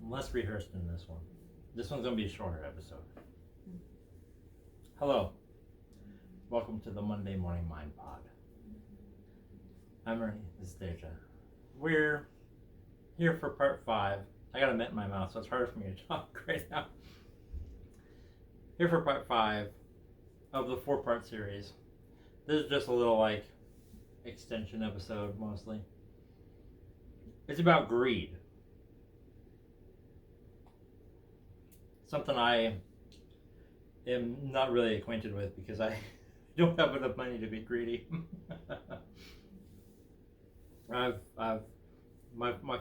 less rehearsed in this one. This one's gonna be a shorter episode. Hello, welcome to the Monday Morning Mind Pod. I'm Ernie. This is Deja. We're here for part 5. I got a mint in my mouth, so it's harder for me to talk right now. Here for part 5 of the 4-part series. This is just a little extension episode mostly. It's about greed. Something I am not really acquainted with because I don't have enough money to be greedy. My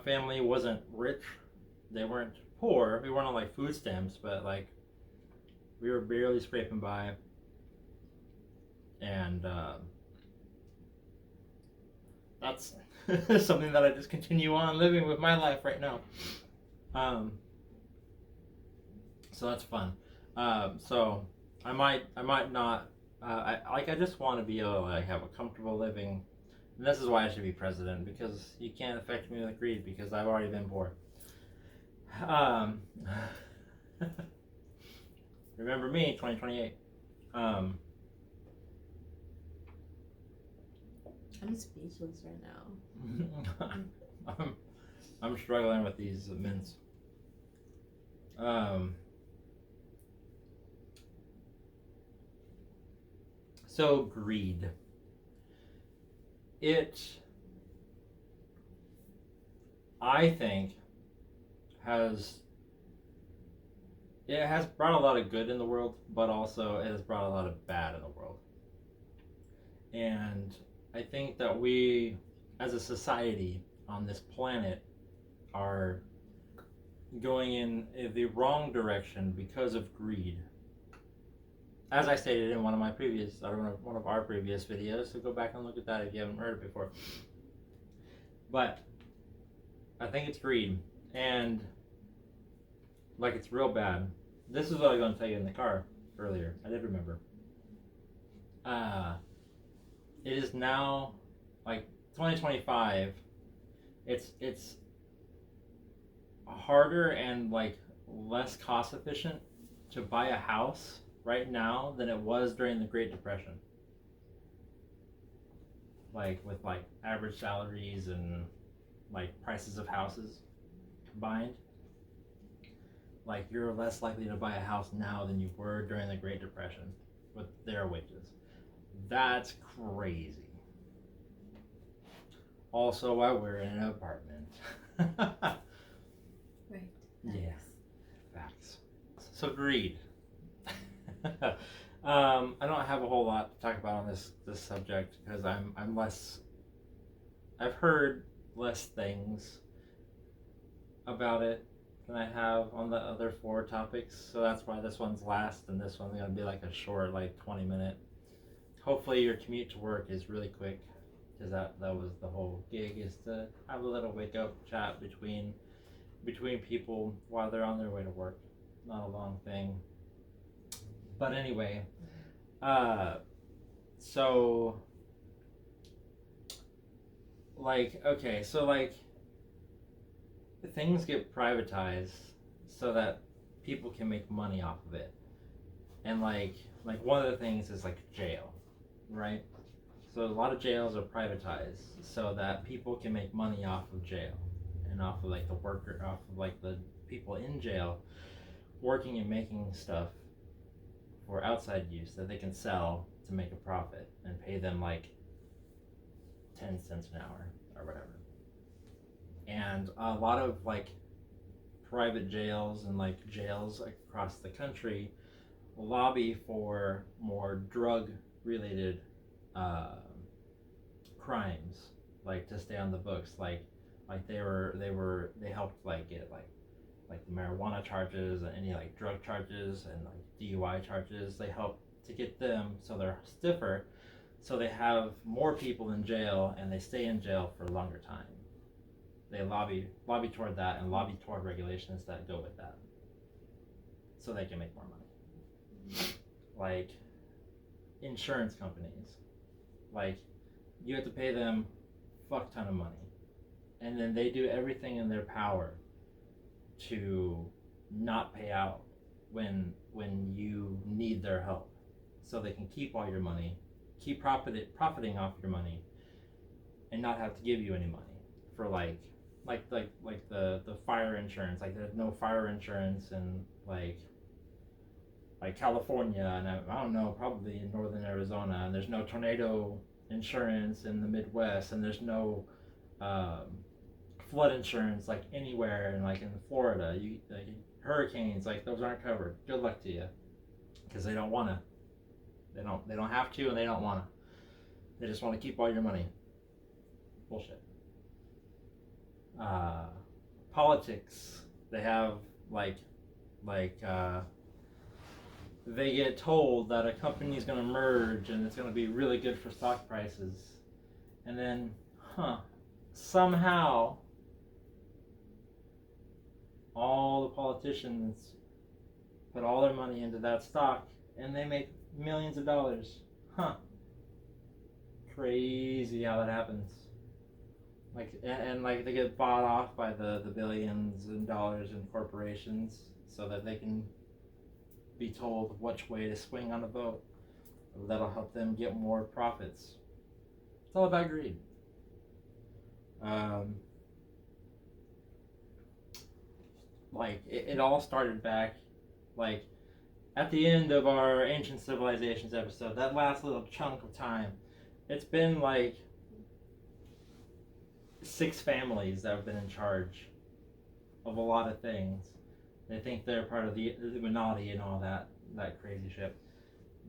family wasn't rich. They weren't poor. We weren't on food stamps, but we were barely scraping by. And that's something that I just continue on living with my life right now. So that's fun. So I might not. I just want to be able to have a comfortable living. And this is why I should be president, because you can't affect me with greed because I've already been poor. Remember me, 2028. I'm speechless right now. I'm struggling with these mints. So greed. I think, has brought a lot of good in the world, but also it has brought a lot of bad in the world. And I think that we, as a society on this planet, are going in the wrong direction because of greed. As I stated in one of our previous videos, so go back and look at that if you haven't heard it before. But I think it's greed, and it's real bad. This is what I was going to tell you in the car earlier. I did remember. It is now 2025. It's harder and less cost efficient to buy a house right now than it was during the Great Depression. With average salaries and prices of houses combined. You're less likely to buy a house now than you were during the Great Depression with their wages. That's crazy. Also, while we're in an apartment. Right. Yeah. Facts. So greed. I don't have a whole lot to talk about on this subject because I'm less. I've heard less things about it than I have on the other 4 topics, so that's why this one's last, and this one's gonna be a short 20-minute. Hopefully your commute to work is really quick, because that was the whole gig, is to have a little wake up chat between people while they're on their way to work. Not a long thing. But anyway, so things get privatized so that people can make money off of it. And one of the things is jail, right? So a lot of jails are privatized so that people can make money off of jail and off of the worker, off of the people in jail working and making stuff for outside use that they can sell to make a profit and pay them 10 cents an hour or whatever. And a lot of private jails and jails across the country lobby for more drug related crimes, to stay on the books. They helped get the marijuana charges and any drug charges and DUI charges. They help to get them so they're stiffer, so they have more people in jail and they stay in jail for a longer time. They lobby toward that and lobby toward regulations that go with that, so they can make more money. Insurance companies, you have to pay them fuck ton of money, and then they do everything in their power to not pay out when you need their help, so they can keep all your money, keep profiting off your money, and not have to give you any money for like the fire insurance. Like there's no fire insurance in like California, and I don't know, probably in northern Arizona, and there's no tornado insurance in the Midwest, and there's no flood insurance like anywhere, and like in Florida, you like hurricanes, like those aren't covered. Good luck to you, because they don't wanna, they don't have to, and they don't wanna. They just want to keep all your money. Bullshit. Politics. They have like they get told that a company is going to merge and it's going to be really good for stock prices, and then somehow all the politicians put all their money into that stock and they make millions of dollars. Crazy how that happens. Like, and like they get bought off by the billions and dollars in corporations so that they can be told which way to swing on a vote. That'll help them get more profits. It's all about greed. Like it all started back like at the end of our Ancient Civilizations episode, that last little chunk of time. It's been like 6 families that have been in charge of a lot of things. They think they're part of the Illuminati and all that crazy shit.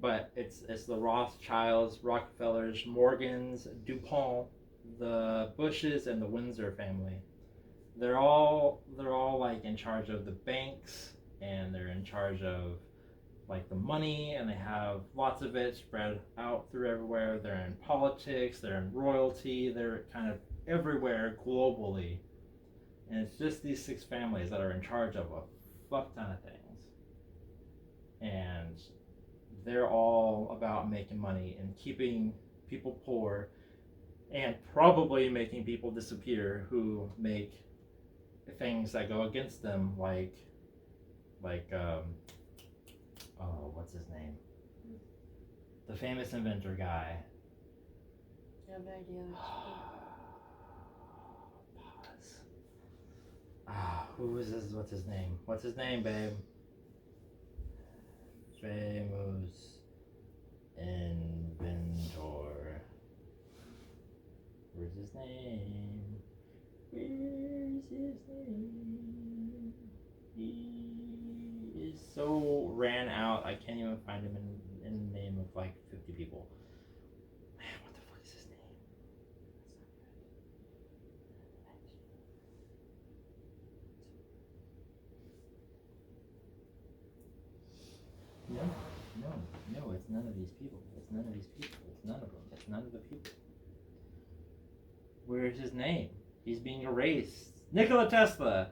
But it's the Rothschilds, Rockefellers, Morgans, DuPont, the Bushes, and the Windsor family. They're all like in charge of the banks, and they're in charge of like the money, and they have lots of it spread out through everywhere. They're in politics, they're in royalty, they're kind of everywhere globally. And it's just these 6 families that are in charge of a fuck ton of things. And they're all about making money and keeping people poor, and probably making people disappear who make things that go against them, like what's his name? The famous inventor guy. I have no idea. Pause. Who is this? What's his name? What's his name, babe? Famous inventor. Where's his name? Where's his name? He is so ran out, I can't even find him in the name of like 50 people. Man, what the fuck is his name? No, it's none of these people. It's none of these people. It's none of them. It's none of the people. Where's his name? He's being erased. Nikola Tesla!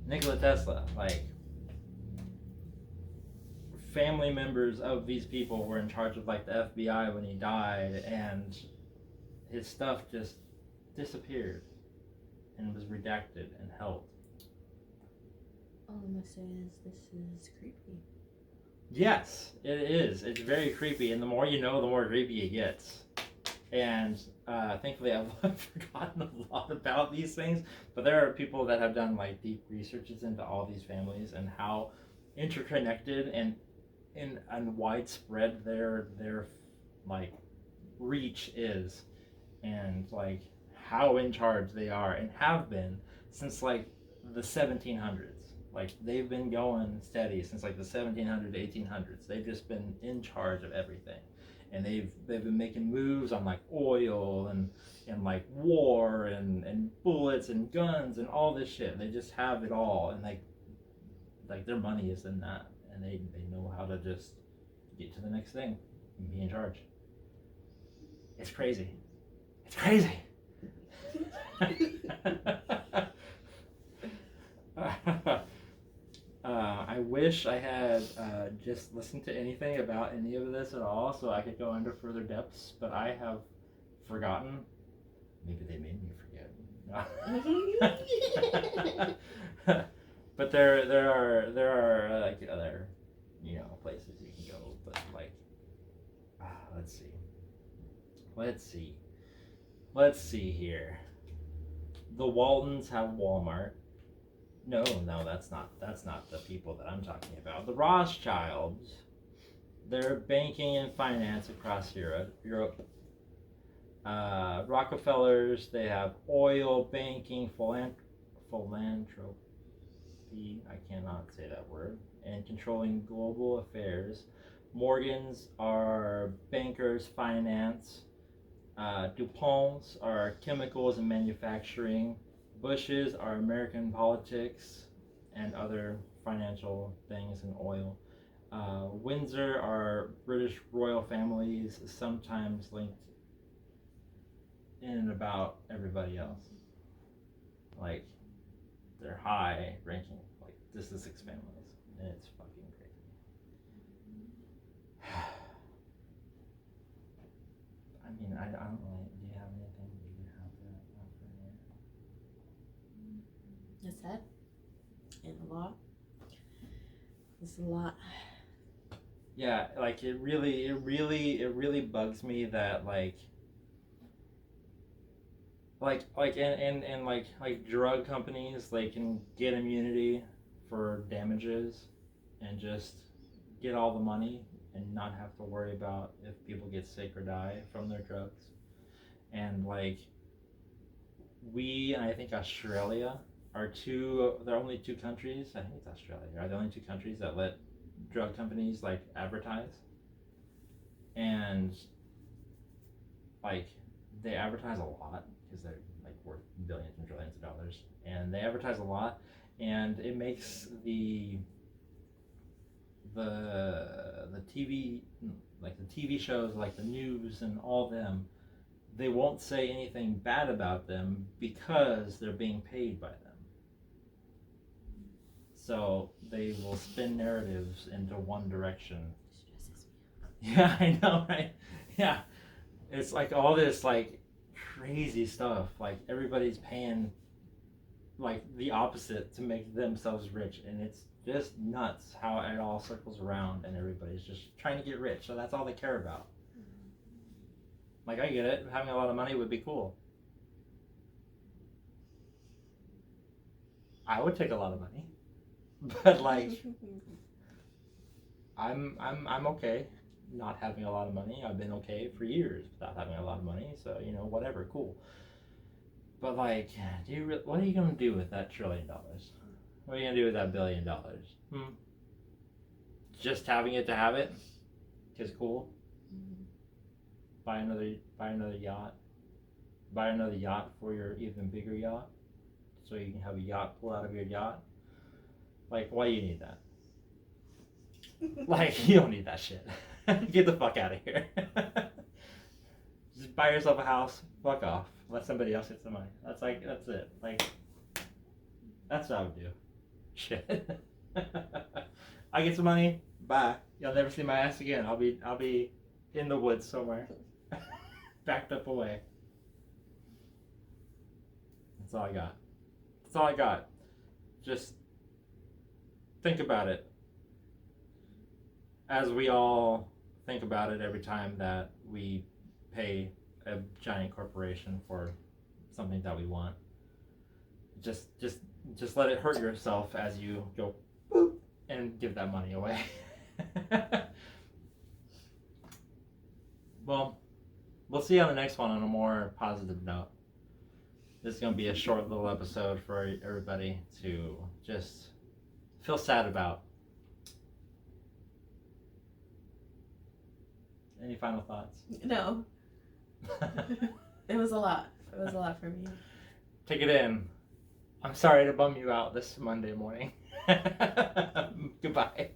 Nikola Tesla, like, family members of these people were in charge of like the FBI when he died, and his stuff just disappeared and was redacted and held. All I'm gonna say is this is creepy. Yes, it is. It's very creepy, and the more you know, the more creepy it gets. And thankfully, I've forgotten a lot about these things, but there are people that have done like deep researches into all these families and how interconnected and widespread their like reach is, and like how in charge they are and have been since like the 1700s. Like they've been going steady since like the 1700s, 1800s. They've just been in charge of everything. And they've been making moves on like oil and like war and bullets and guns and all this shit. They just have it all, and like their money is in that, and they know how to just get to the next thing and be in charge. It's crazy. It's crazy. I wish I had just listened to anything about any of this at all so I could go into further depths, but I have forgotten. Maybe they made me forget. But there are like other, places you can go. But like, let's see here. The Waltons have Walmart. No, that's not the people that I'm talking about. The Rothschilds, they're banking and finance across Europe. Rockefellers, they have oil, banking, philanthropy. I cannot say that word. And controlling global affairs. Morgans are bankers, finance. DuPonts are chemicals and manufacturing. Bushes are American politics and other financial things and oil. Windsor are British royal families, sometimes linked in and about everybody else. Like, they're high ranking, like this is 6 families, and it's fucking crazy. I mean, I don't really. Do you have anything you have to offer here? It's that. And a lot. It's a lot. Yeah, like it really bugs me that like drug companies, they can get immunity for damages and just get all the money and not have to worry about if people get sick or die from their drugs. And like we and I think Australia are there are only 2 countries, I think it's Australia, are the only 2 countries that let drug companies like advertise. And like they advertise a lot because they're like worth billions and trillions of dollars, and they advertise a lot, and it makes the TV, like the TV shows, like the news and all them, they won't say anything bad about them because they're being paid by them. So they will spin narratives into one direction. Stresses Yeah, I know, right? Yeah. It's like all this like crazy stuff. Like everybody's paying like the opposite to make themselves rich, and it's just nuts how it all circles around and everybody's just trying to get rich. So that's all they care about. Like I get it. Having a lot of money would be cool. I would take a lot of money. But like I'm okay not having a lot of money. I've been okay for years without having a lot of money, so whatever, cool. But like, what are you gonna do with that $1 trillion? What are you gonna do with that $1 billion? Just having it to have it is cool. Buy another yacht. Buy another yacht for your even bigger yacht, so you can have a yacht pull out of your yacht. Like, why do you need that? Like, you don't need that shit. Get the fuck out of here. Just buy yourself a house, fuck off. Let somebody else get the money. That's it. Like, that's what I would do. Shit. I get some money, bye. You'll never see my ass again. I'll be in the woods somewhere. Backed up away. That's all I got. Just think about it. As we all think about it every time that we pay a giant corporation for something that we want. Just let it hurt yourself as you go boop and give that money away. Well, we'll see you on the next one on a more positive note. This is going to be a short little episode for everybody to just feel sad about. Any final thoughts? No. It was a lot. It was a lot for me. Take it in. I'm sorry to bum you out this Monday morning. Goodbye.